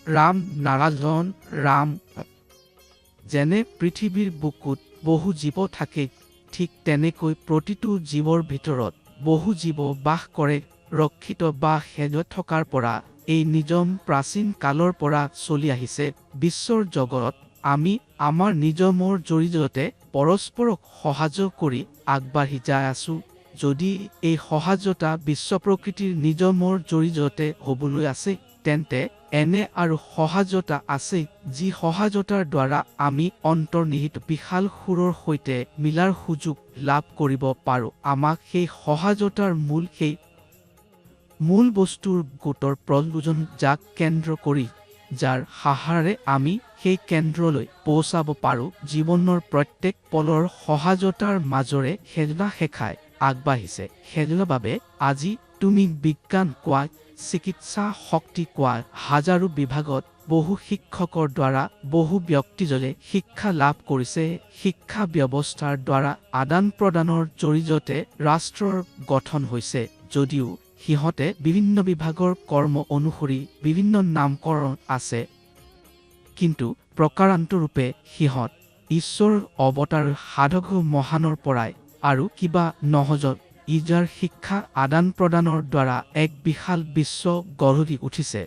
ৰাম নাৰায়ণ ৰাম। যেনে পৃথিৱীৰ বুকুত বহু জীৱ থাকে, ঠিক তেনেকৈ প্ৰতিটো জীৱৰ ভিতৰত বহু জীৱ বাস কৰে। ৰক্ষিত বা হেজত থকাৰ পৰা এই নিয়ম প্ৰাচীন কালৰ পৰা চলি আহিছে। বিশ্বৰ জগতত আমি আমাৰ নিয়মৰ জৰিয়তে পৰস্পৰক সহযোগ কৰি আগবাঢ়ি যাই আছো। যদি এই সহযোগিতা বিশ্ব প্ৰকৃতিৰ নিয়মৰ জৰিয়তে হ'বলৈ আছে, তেন্তে এনে আৰু সহযোগিতা আছে যি সহযোগিতাৰ দ্বাৰা আমি অন্তৰ্নিহিত বিশাল সুৰৰ সৈতে মিলাৰ সুযোগ লাভ কৰিব পাৰোঁ। আমাক সেই সহযোগিতাৰ মূল বস্তুৰ গোটৰ প্ৰয়োজন, যাক কেন্দ্ৰ কৰি যাৰ সাহাৰে আমি সেই কেন্দ্ৰলৈ পৌঁছাব পাৰোঁ। জীৱনৰ প্ৰত্যেক পলৰ সহযোগিতাৰ মাজৰে খেলা শেখাই আগবাঢ়িছে। খেলৰ বাবে আজি তুমি বিজ্ঞান কোৱা, চিকিৎসা শক্তি কোৱা, হাজাৰো বিভাগত বহু শিক্ষকৰ দ্বাৰা বহু ব্যক্তিজনে শিক্ষা লাভ কৰিছে। শিক্ষা ব্যৱস্থাৰ দ্বাৰা আদান প্ৰদানৰ জৰিয়তে ৰাষ্ট্ৰৰ গঠন হৈছে, যদিও সিহঁতে বিভিন্ন বিভাগৰ কৰ্ম অনুসৰি বিভিন্ন নামকৰণ আছে, কিন্তু প্ৰকাৰান্তৰূপে সিহঁত ঈশ্বৰৰ অৱতাৰ সাধক মহানৰ পৰাই আৰু কিবা নহজত ইজাৰ শিক্ষা আদান প্ৰদানৰ দ্বাৰা এক বিশাল বিশ্ব গঢ়ি উঠিছে।